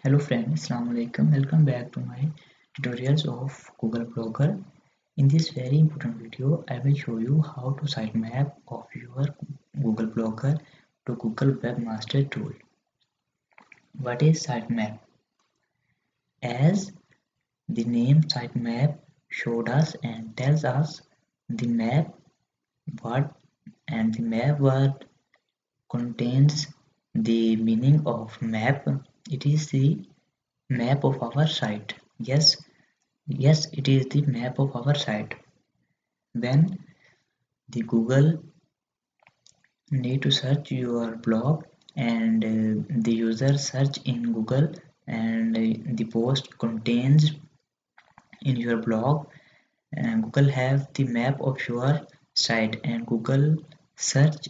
Hello friends, Assalamualaikum. Welcome back to my tutorials of Google Blogger. In this very important video, I will show you how to sitemap of your Google Blogger to Google Webmaster Tool. What is sitemap? As the name sitemap showed us and tells us the map what and the map word contains the meaning of map. It is the map of our site. Yes, it is the map of our site. When the Google need to search your blog and the user search in Google and the post contains in your blog, and Google have the map of your site, and Google search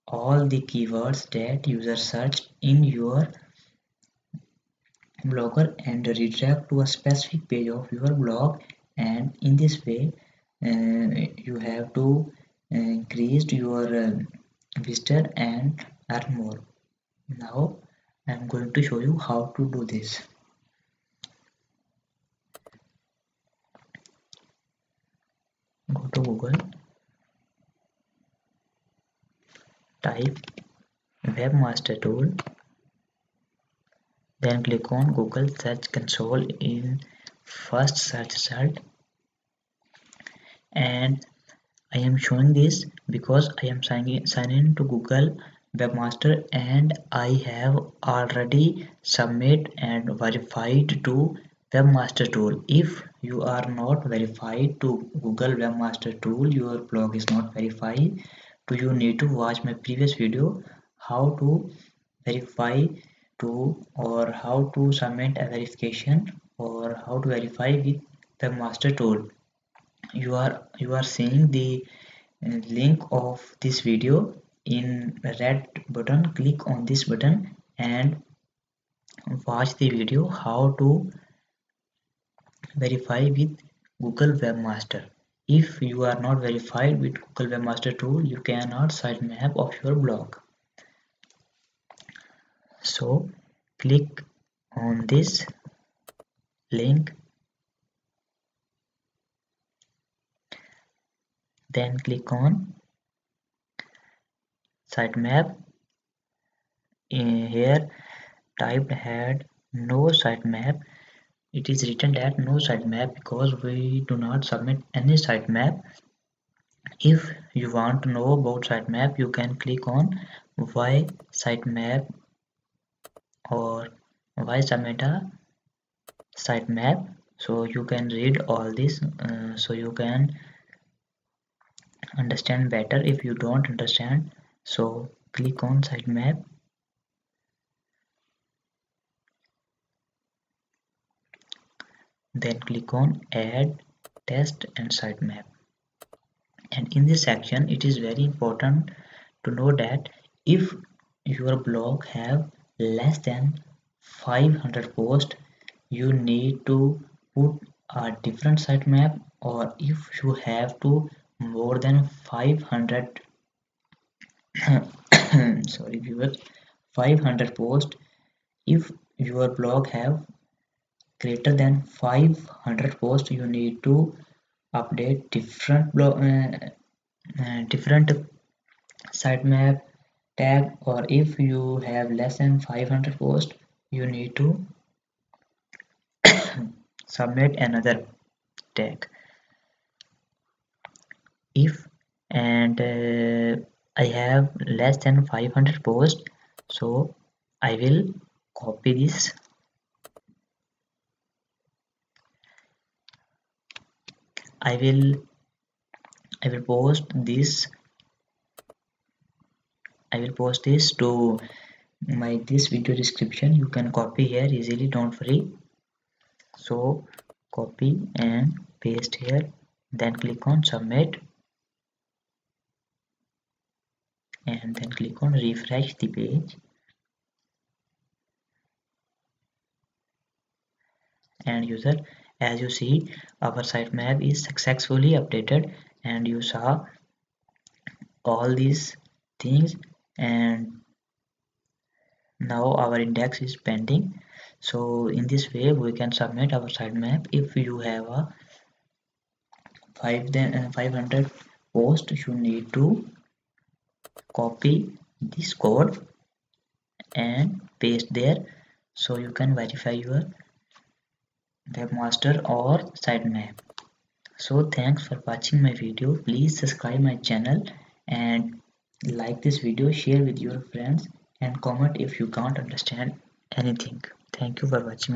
all the keywords that user searched in your blogger and redirect to a specific page of your blog. And in this way you have to increase your visitor and earn more. Now I'm going to show you how to do this. Go to Google, type Webmaster Tool, then click on Google Search Console in first search result. And I am showing this because I am signing in to Google Webmaster and I have already submit and verified to Webmaster Tool. If you are not verified to Google Webmaster Tool, your blog is not verified, so you need to watch my previous video how to verify to or how to submit a verification or how to verify with Webmaster Tool. You are seeing the link of this video in red button. Click on this button and watch the video how to verify with Google Webmaster. If you are not verified with Google Webmaster tool, you cannot sitemap of your blog. So click on this link, then click on sitemap. In here typed had no sitemap. It is written that no sitemap because we do not submit any sitemap. If you want to know about sitemap, you can click on why sitemap or why submit a sitemap. So you can read all this so you can understand better. If you don't understand, so click on sitemap. Then click on add test and sitemap. And in this section it is very important to know that if your blog have less than 500 posts, you need to put a different sitemap, or if you have to more than 500 sorry viewers, 500 posts. If your blog have greater than 500 posts, you need to update different blog different sitemap tag, or if you have less than 500 posts, you need to submit another tag. If and I have less than 500 posts, so I will copy this. I will post this. I will post this to my this video description. You can copy here easily, don't worry. So copy and paste here, then click on submit and then click on refresh the page. And user, as you see, our sitemap is successfully updated and you saw all these things, and now our index is pending. So in this way we can submit our sitemap. If you have a 500 post, you need to copy this code and paste there, so you can verify your webmaster or sitemap. So thanks for watching my video. Please subscribe my channel and like this video, share with your friends, and comment if you can't understand anything. Thank you for watching.